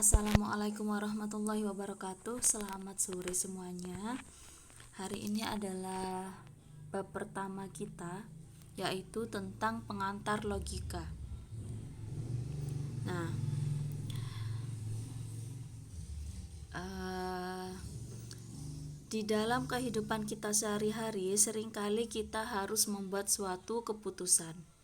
Assalamualaikum warahmatullahi wabarakatuh. Selamat sore semuanya. Hari ini adalah bab pertama kita, yaitu tentang pengantar logika. Nah, di dalam kehidupan kita sehari-hari, seringkali kita harus membuat suatu keputusan.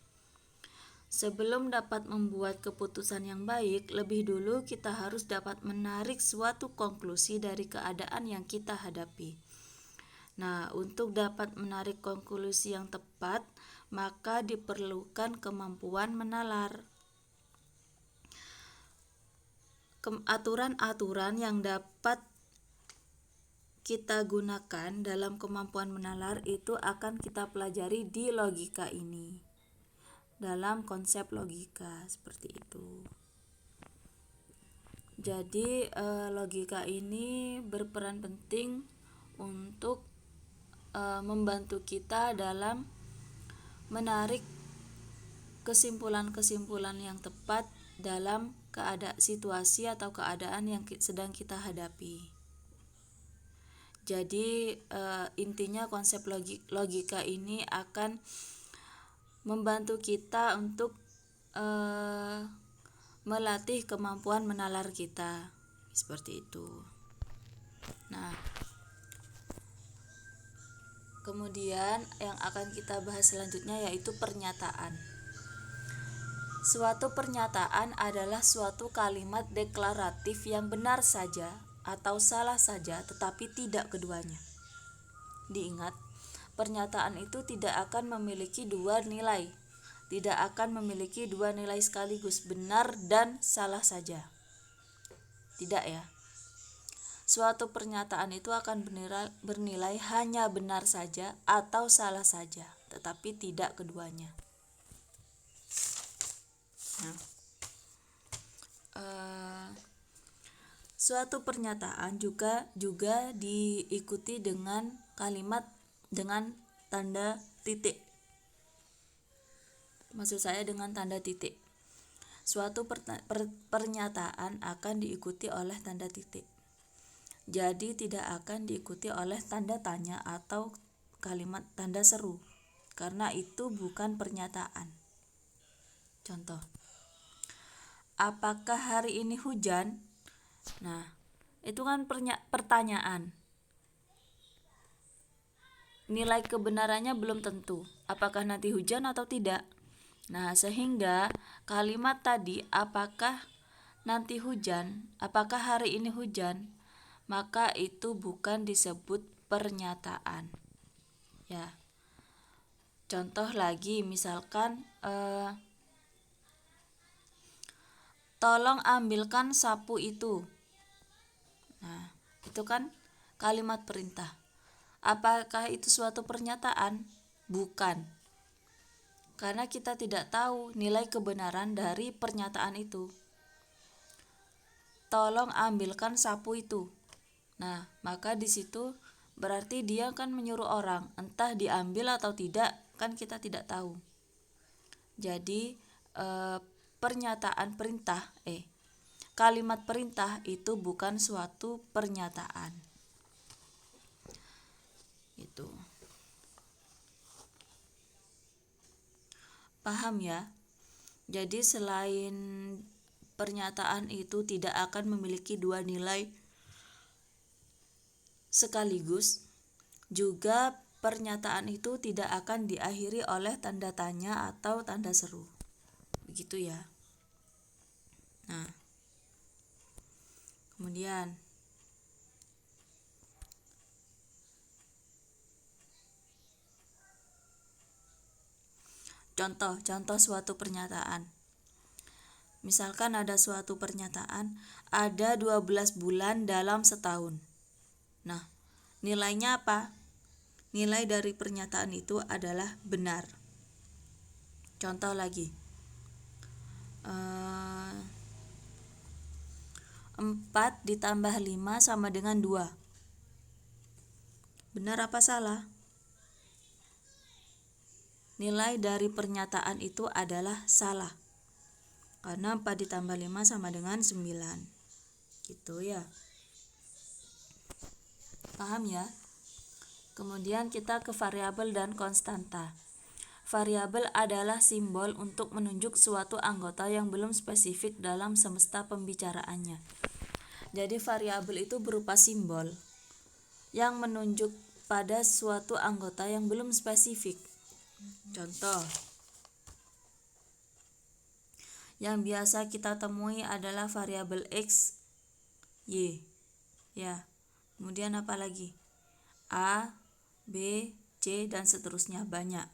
Sebelum dapat membuat keputusan yang baik, lebih dulu kita harus dapat menarik suatu konklusi dari keadaan yang kita hadapi. Nah, untuk dapat menarik konklusi yang tepat, maka diperlukan kemampuan menalar. Aturan-aturan yang dapat kita gunakan dalam kemampuan menalar itu akan kita pelajari di logika ini. Dalam konsep logika seperti itu. Jadi logika ini berperan penting untuk membantu kita dalam menarik kesimpulan-kesimpulan yang tepat dalam situasi atau keadaan yang sedang kita hadapi. Jadi intinya konsep logika ini akan membantu kita untuk melatih kemampuan menalar kita, seperti itu. Nah, kemudian yang akan kita bahas selanjutnya yaitu pernyataan. Suatu pernyataan adalah suatu kalimat deklaratif yang benar saja atau salah saja, tetapi tidak keduanya. Diingat, pernyataan itu tidak akan memiliki dua nilai. Tidak akan memiliki dua nilai sekaligus, benar dan salah saja. Tidak ya. Suatu pernyataan itu akan bernilai hanya benar saja atau salah saja, tetapi tidak keduanya. Nah, suatu pernyataan juga diikuti dengan kalimat dengan tanda titik. Maksud saya dengan tanda titik. Suatu pernyataan akan diikuti oleh tanda titik. Jadi tidak akan diikuti oleh tanda tanya atau kalimat tanda seru, karena itu bukan pernyataan. Contoh, apakah hari ini hujan? Nah, itu kan pertanyaan. Nilai kebenarannya belum tentu. Apakah nanti hujan atau tidak? Nah, sehingga kalimat tadi, apakah nanti hujan, apakah hari ini hujan, maka itu bukan disebut pernyataan. Ya. Contoh lagi, misalkan tolong ambilkan sapu itu. Nah, itu kan kalimat perintah. Apakah itu suatu pernyataan? Bukan. Karena kita tidak tahu nilai kebenaran dari pernyataan itu. Tolong ambilkan sapu itu. Nah, maka di situ berarti dia kan menyuruh orang, entah diambil atau tidak, kan kita tidak tahu. Jadi kalimat perintah itu bukan suatu pernyataan. Itu. Paham ya? Jadi selain pernyataan itu tidak akan memiliki dua nilai sekaligus, juga pernyataan itu tidak akan diakhiri oleh tanda tanya atau tanda seru. Begitu ya. Nah, kemudian contoh suatu pernyataan. Misalkan ada suatu pernyataan, ada 12 bulan dalam setahun. Nah, nilainya apa? Nilai dari pernyataan itu adalah benar. Contoh lagi. 4 ditambah 5 sama dengan 2. Benar apa salah? Nilai dari pernyataan itu adalah salah. Karena 4 ditambah 5 sama dengan 9. gitu ya. Paham ya? Kemudian kita ke variabel dan konstanta. Variabel adalah simbol untuk menunjuk suatu anggota yang belum spesifik dalam semesta pembicaraannya. Jadi variabel itu berupa simbol yang menunjuk pada suatu anggota yang belum spesifik. Contoh yang biasa kita temui adalah variabel X, Y. Ya. Kemudian apa lagi? A, B, C, dan seterusnya, banyak.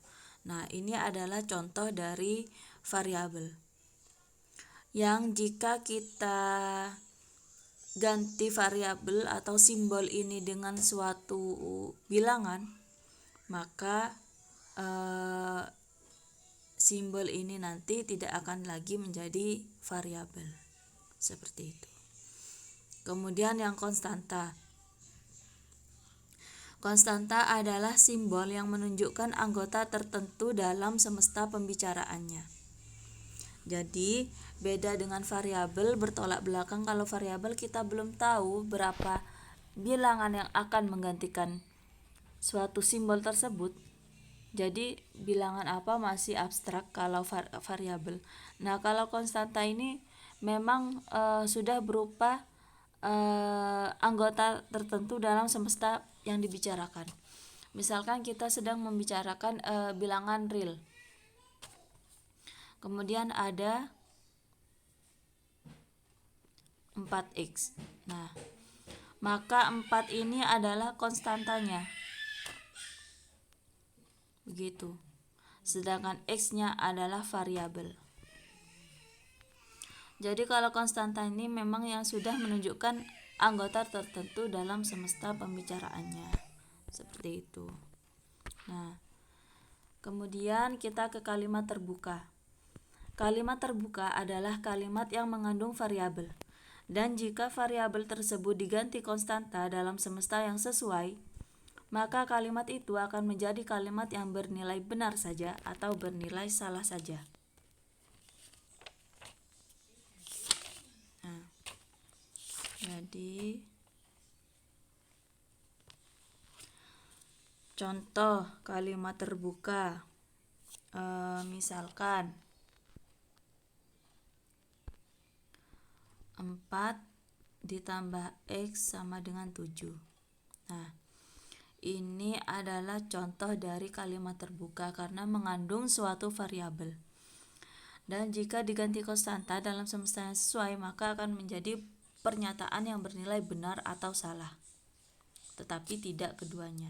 Nah, ini adalah contoh dari variabel yang jika kita ganti variabel atau simbol ini dengan suatu bilangan, maka simbol ini nanti tidak akan lagi menjadi variabel. Seperti itu. Kemudian yang konstanta. Konstanta adalah simbol yang menunjukkan anggota tertentu dalam semesta pembicaraannya. Jadi, beda dengan variabel bertolak belakang. Kalau variabel kita belum tahu berapa bilangan yang akan menggantikan suatu simbol tersebut. Jadi, bilangan apa masih abstrak kalau variabel. Nah, kalau konstanta ini memang sudah berupa anggota tertentu dalam semesta yang dibicarakan. Misalkan kita sedang membicarakan bilangan real. Kemudian ada 4x. Nah, maka 4 ini adalah konstantanya. Begitu. Sedangkan x-nya adalah variabel. Jadi kalau konstanta ini memang yang sudah menunjukkan anggota tertentu dalam semesta pembicaraannya. Seperti itu. Nah, kemudian kita ke kalimat terbuka. Kalimat terbuka adalah kalimat yang mengandung variabel. Dan jika variabel tersebut diganti konstanta dalam semesta yang sesuai, maka kalimat itu akan menjadi kalimat yang bernilai benar saja atau bernilai salah saja. Jadi contoh kalimat terbuka, misalkan 4 ditambah X sama dengan 7. Nah, ini adalah contoh dari kalimat terbuka karena mengandung suatu variabel. Dan jika diganti konstanta dalam semesta yang sesuai, maka akan menjadi pernyataan yang bernilai benar atau salah, tetapi tidak keduanya.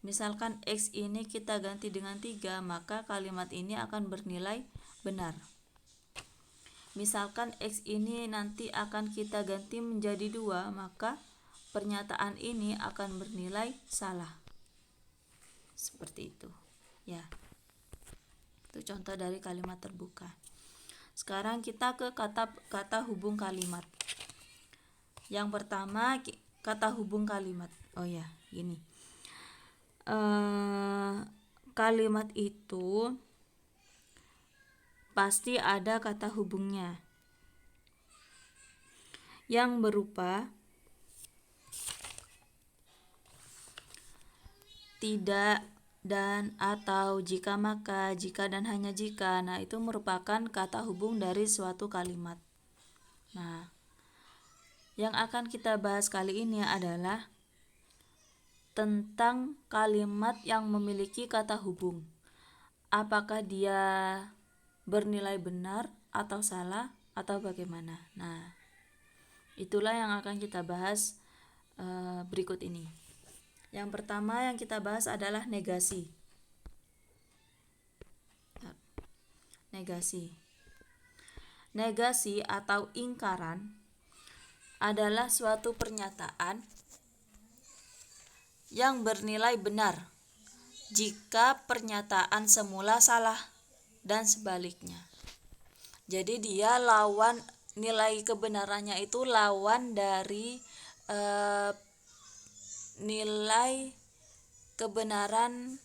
Misalkan X ini kita ganti dengan 3, maka kalimat ini akan bernilai benar. Misalkan X ini nanti akan kita ganti menjadi 2, maka pernyataan ini akan bernilai salah. Seperti itu. Ya. Itu contoh dari kalimat terbuka. Sekarang kita ke kata hubung kalimat. Yang pertama, kata hubung kalimat. Oh ya, gini. Kalimat itu pasti ada kata hubungnya yang berupa tidak, dan, atau, jika, maka, jika, dan hanya jika. Nah, itu merupakan kata hubung dari suatu kalimat. Nah, yang akan kita bahas kali ini adalah tentang kalimat yang memiliki kata hubung. Apakah dia bernilai benar atau salah atau bagaimana? Nah, itulah yang akan kita bahas berikut ini. Yang pertama yang kita bahas adalah negasi. Negasi atau ingkaran adalah suatu pernyataan yang bernilai benar jika pernyataan semula salah dan sebaliknya. Jadi dia lawan, nilai kebenarannya itu lawan dari nilai kebenaran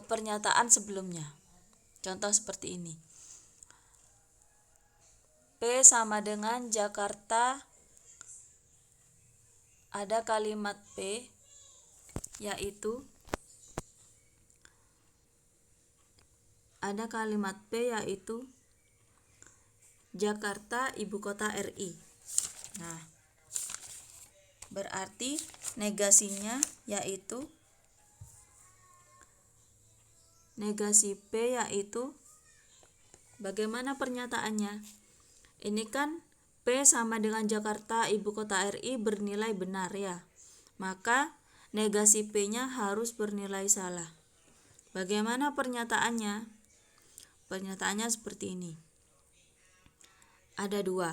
pernyataan sebelumnya. Contoh seperti ini. P sama dengan Jakarta, ada kalimat P yaitu Jakarta ibu kota RI. Nah, berarti negasinya yaitu negasi P yaitu bagaimana pernyataannya? Ini kan P sama dengan Jakarta ibu kota RI bernilai benar ya. Maka negasi P-nya harus bernilai salah. Bagaimana pernyataannya? Pernyataannya seperti ini. Ada dua.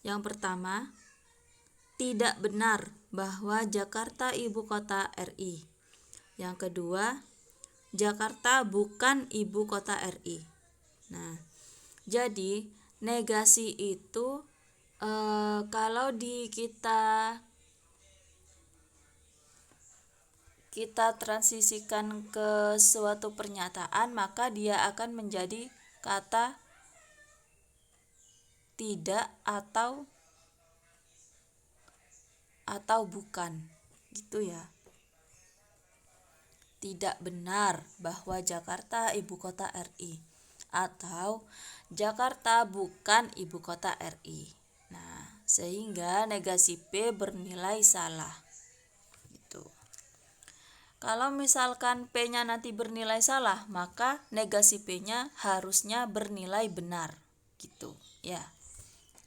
Yang pertama, tidak benar bahwa Jakarta ibu kota RI. Yang kedua, Jakarta bukan ibu kota RI. Nah, jadi negasi itu kalau kita transisikan ke suatu pernyataan, maka dia akan menjadi kata tidak atau bukan, gitu ya. Tidak benar bahwa Jakarta ibu kota RI atau Jakarta bukan ibu kota RI. Nah, sehingga negasi P bernilai salah. Gitu. Kalau misalkan P-nya nanti bernilai salah, maka negasi P-nya harusnya bernilai benar. Gitu, ya.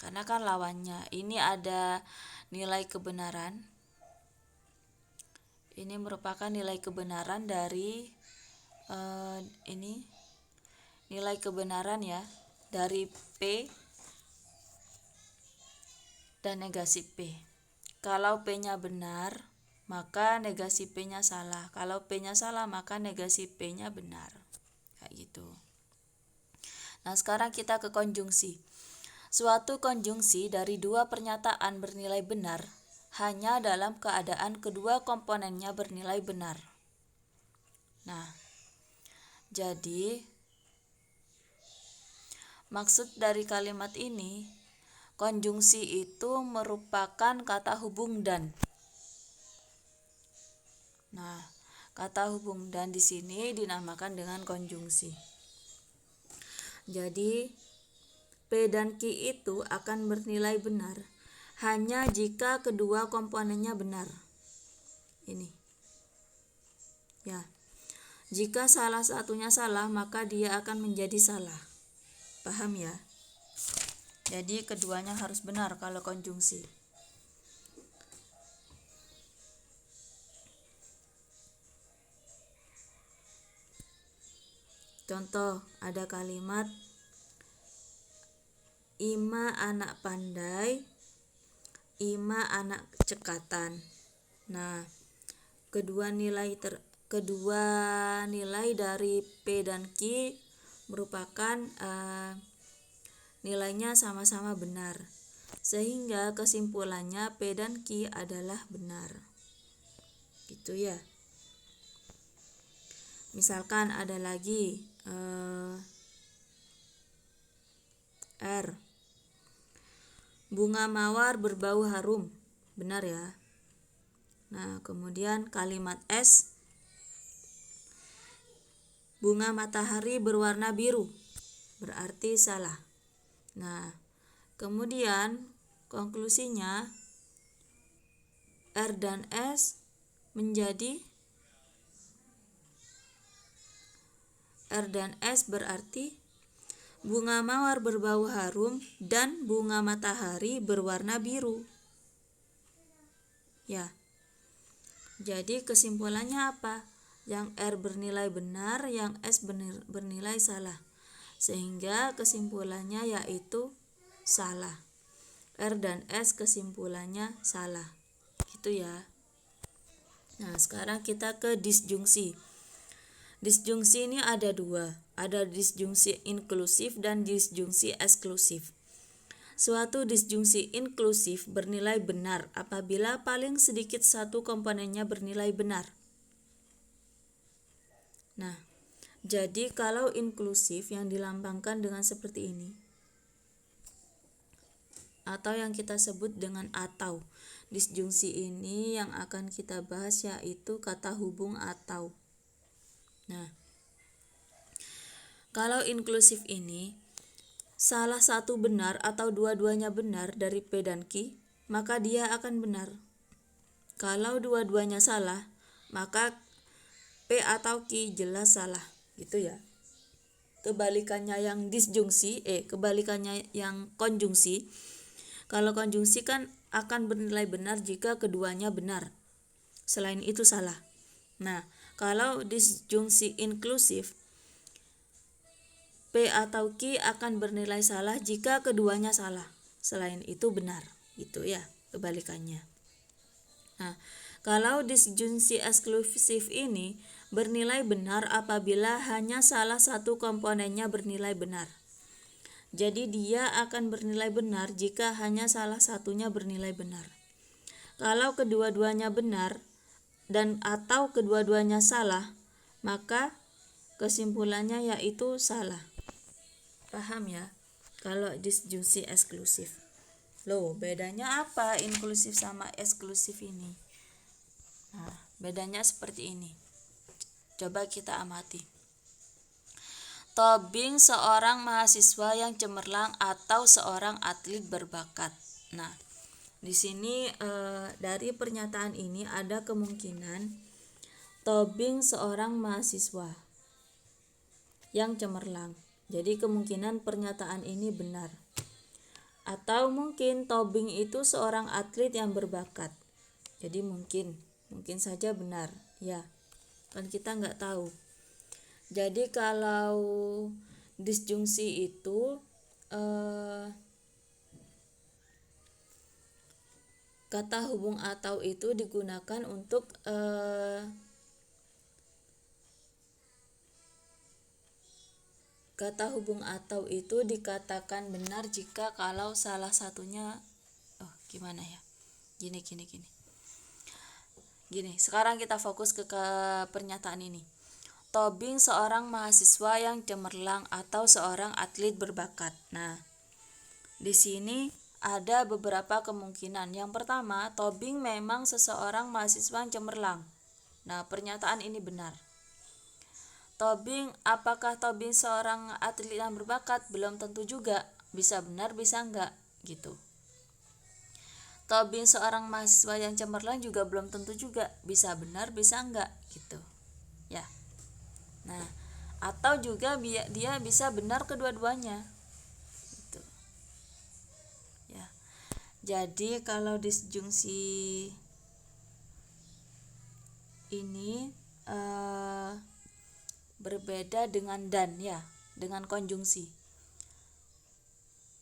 Karena kan lawannya ini ada nilai kebenaran. Ini merupakan nilai kebenaran dari ini nilai kebenaran ya dari P dan negasi P. Kalau P-nya benar, maka negasi P-nya salah. Kalau P-nya salah, maka negasi P-nya benar. Kayak gitu. Nah, sekarang kita ke konjungsi. Suatu konjungsi dari dua pernyataan bernilai benar hanya dalam keadaan kedua komponennya bernilai benar. Nah, jadi maksud dari kalimat ini, konjungsi itu merupakan kata hubung dan. Nah, kata hubung dan di sini dinamakan dengan konjungsi. Jadi, P dan Q itu akan bernilai benar hanya jika kedua komponennya benar. Ini. Ya. Jika salah satunya salah, maka dia akan menjadi salah. Paham ya? Jadi keduanya harus benar kalau konjungsi. Contoh, ada kalimat Ima anak pandai, Ima anak cekatan. Nah, kedua nilai dari P dan Q merupakan nilainya sama-sama benar, sehingga kesimpulannya P dan Q adalah benar. Gitu ya. Misalkan ada lagi R. Bunga mawar berbau harum. Benar ya. Nah, kemudian kalimat S. Bunga matahari berwarna biru. Berarti salah. Nah, kemudian konklusinya R dan S menjadi R dan S berarti bunga mawar berbau harum dan bunga matahari berwarna biru. Ya. Jadi kesimpulannya apa? Yang R bernilai benar, yang S bernilai salah. Sehingga kesimpulannya yaitu salah. R dan S kesimpulannya salah. Gitu ya. Nah, sekarang kita ke disjungsi. Disjungsi ini ada dua. Ada disjungsi inklusif dan disjungsi eksklusif. Suatu disjungsi inklusif bernilai benar apabila paling sedikit satu komponennya bernilai benar. Nah, jadi kalau inklusif yang dilambangkan dengan seperti ini. atau yang kita sebut dengan atau. Disjungsi ini yang akan kita bahas yaitu kata hubung atau. Nah, kalau inklusif ini salah satu benar atau dua-duanya benar dari P dan Q, maka dia akan benar. Kalau dua-duanya salah, maka P atau Q jelas salah, gitu ya. Kebalikannya yang disjungsi, kebalikannya yang konjungsi. Kalau konjungsi kan akan bernilai benar jika keduanya benar. Selain itu salah. Nah, kalau disjungsi inklusif, P atau Q akan bernilai salah jika keduanya salah. Selain itu benar, gitu ya, kebalikannya. Nah, kalau disjungsi eksklusif ini bernilai benar apabila hanya salah satu komponennya bernilai benar. Jadi dia akan bernilai benar jika hanya salah satunya bernilai benar. Kalau kedua-duanya benar dan atau kedua-duanya salah, maka kesimpulannya yaitu salah. Paham ya? Kalau disjungsi eksklusif. Loh, bedanya apa inklusif sama eksklusif ini? Nah, bedanya seperti ini. Coba kita amati. Tobing seorang mahasiswa yang cemerlang atau seorang atlet berbakat. Nah, di sini dari pernyataan ini ada kemungkinan Tobing seorang mahasiswa yang cemerlang. Jadi kemungkinan pernyataan ini benar. Atau mungkin Tobing itu seorang atlet yang berbakat. Jadi mungkin saja benar, ya. Kan kita nggak tahu. Jadi kalau disjungsi itu kata hubung atau itu digunakan untuk kata hubung atau itu dikatakan benar jika kalau salah satunya gimana ya? Gini. Sekarang kita fokus ke pernyataan ini. Tobing seorang mahasiswa yang cemerlang atau seorang atlet berbakat. Nah, di sini ada beberapa kemungkinan. Yang pertama, Tobing memang seseorang mahasiswa yang cemerlang. Nah, pernyataan ini benar. Apakah Tobing seorang atlet yang berbakat? Belum tentu juga. Bisa benar, bisa enggak, gitu. Tobing seorang mahasiswa yang cemerlang juga belum tentu juga. Bisa benar, bisa enggak, gitu. Ya. Nah, atau juga dia bisa benar kedua-duanya. Gitu. Ya. Jadi kalau disjungsi ini berbeda dengan dan ya, dengan konjungsi.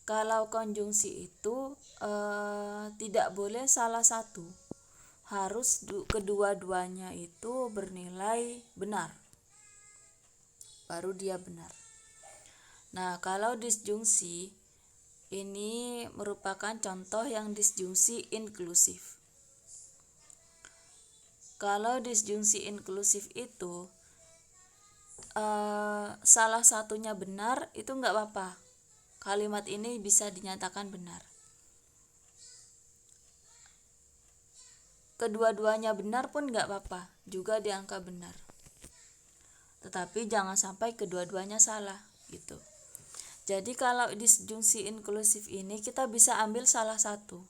Kalau konjungsi itu tidak boleh salah satu, harus kedua-duanya itu bernilai benar, baru dia benar. Nah, kalau disjungsi ini merupakan contoh yang disjungsi inklusif. Kalau disjungsi inklusif itu salah satunya benar, itu nggak apa-apa. Kalimat ini bisa dinyatakan benar. Kedua-duanya benar pun nggak apa-apa, juga dianggap benar. Tetapi jangan sampai kedua-duanya salah, gitu. Jadi kalau disjungsi inklusif ini kita bisa ambil salah satu.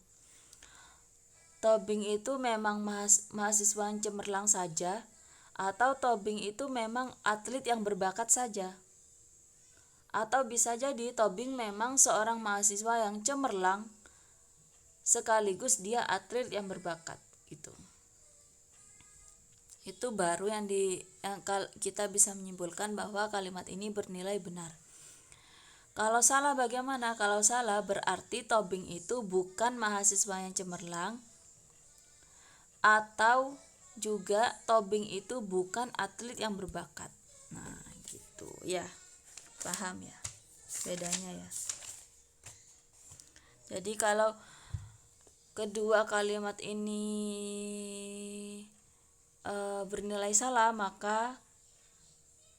Tobing itu memang mahasiswa yang cemerlang saja, atau Tobing itu memang atlet yang berbakat saja. Atau bisa jadi Tobing memang seorang mahasiswa yang cemerlang sekaligus dia atlet yang berbakat, gitu. Itu baru yang kita bisa menyimpulkan bahwa kalimat ini bernilai benar. Kalau salah bagaimana? Kalau salah berarti Tobing itu bukan mahasiswa yang cemerlang, atau juga Tobing itu bukan atlet yang berbakat. Nah, gitu ya. Paham ya bedanya ya. Jadi kalau kedua kalimat ini bernilai salah, maka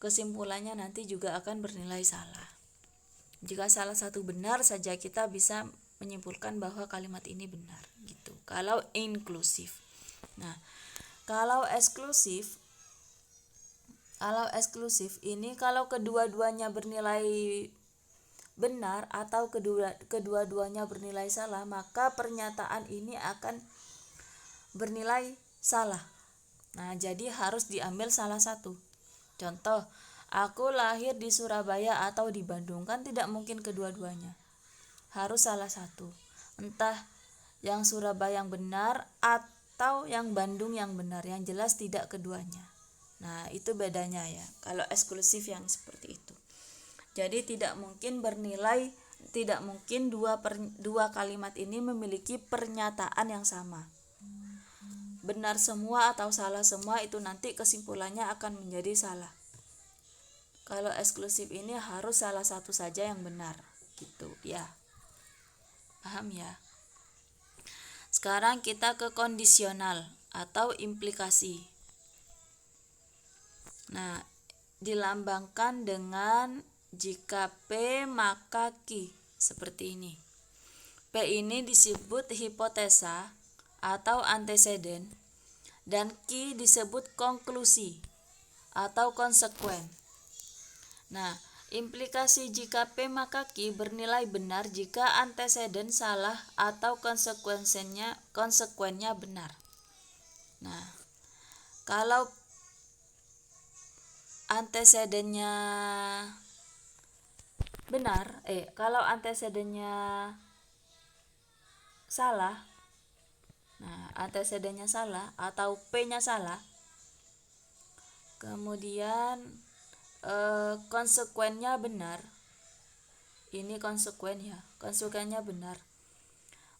kesimpulannya nanti juga akan bernilai salah. Jika salah satu benar saja kita bisa menyimpulkan bahwa kalimat ini benar gitu. Kalau inklusif. Nah, kalau eksklusif ini kalau kedua-duanya bernilai benar atau kedua-duanya bernilai salah, maka pernyataan ini akan bernilai salah. Nah, jadi harus diambil salah satu. Contoh, aku lahir di Surabaya atau di Bandung, kan tidak mungkin kedua-duanya. Harus salah satu. Entah yang Surabaya yang benar atau yang Bandung yang benar. Yang jelas tidak keduanya. Nah, itu bedanya ya. Kalau eksklusif yang seperti itu. Jadi tidak mungkin dua kalimat ini memiliki pernyataan yang sama. Benar semua atau salah semua itu nanti kesimpulannya akan menjadi salah. Kalau eksklusif ini harus salah satu saja yang benar gitu ya. Paham ya? Sekarang kita ke kondisional atau implikasi. Nah, dilambangkan dengan jika P maka Q, seperti ini. P ini disebut hipotesa atau anteseden dan Q disebut konklusi atau konsekuen. Nah, implikasi jika P maka Q bernilai benar jika anteseden salah atau konsekuennya benar. Nah, kalau antesedennya benar, kalau antesedennya salah, nah antesedennya salah atau P-nya salah, kemudian konsekuennya benar, ini konsekuennya benar,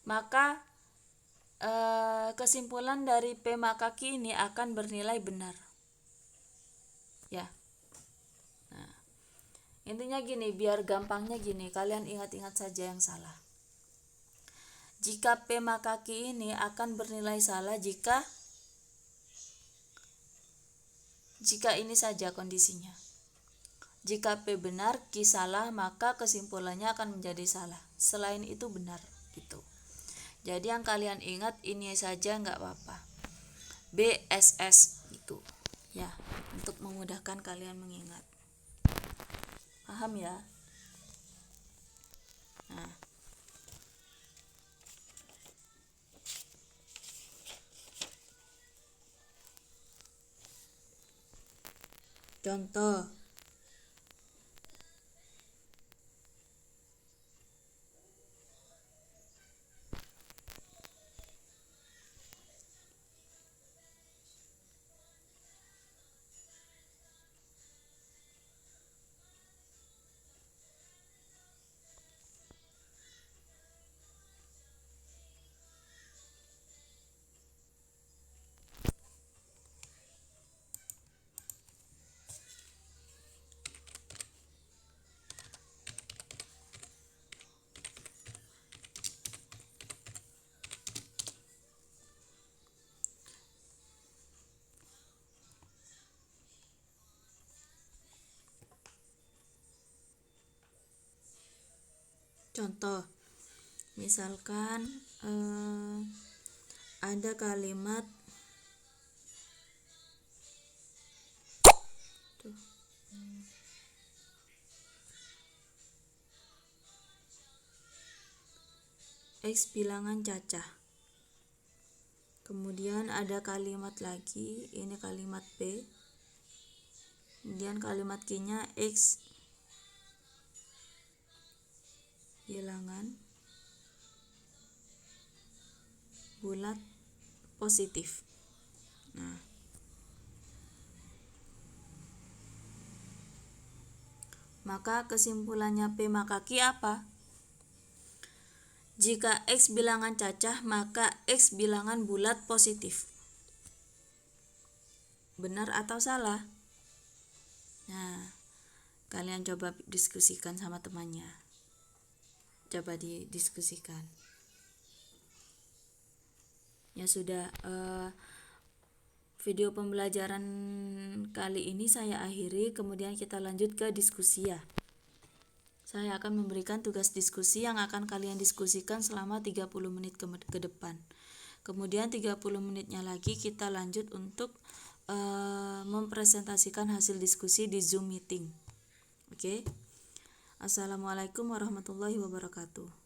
maka kesimpulan dari P maka Q ini akan bernilai benar ya. Nah, intinya gini, biar gampangnya gini, kalian ingat-ingat saja yang salah. Jika P maka Q ini akan bernilai salah jika ini saja kondisinya. Jika P benar, Q salah, maka kesimpulannya akan menjadi salah. Selain itu benar gitu. Jadi yang kalian ingat ini saja nggak apa-apa. BSS gitu ya, untuk memudahkan kalian mengingat. Paham ya? Nah, contoh, misalkan ada kalimat X bilangan cacah. Kemudian ada kalimat lagi, ini kalimat P. Kemudian kalimat Q-nya X bilangan bulat positif. Nah, maka kesimpulannya P maka Q apa? Jika X bilangan cacah, maka X bilangan bulat positif. Benar atau salah? Nah, kalian coba diskusikan sama temannya. Coba didiskusikan. Ya sudah, video pembelajaran kali ini saya akhiri, kemudian kita lanjut ke diskusi ya. Saya akan memberikan tugas diskusi yang akan kalian diskusikan selama 30 menit ke depan. Kemudian 30 menitnya lagi kita lanjut untuk mempresentasikan hasil diskusi di Zoom meeting. Oke. Assalamualaikum warahmatullahi wabarakatuh.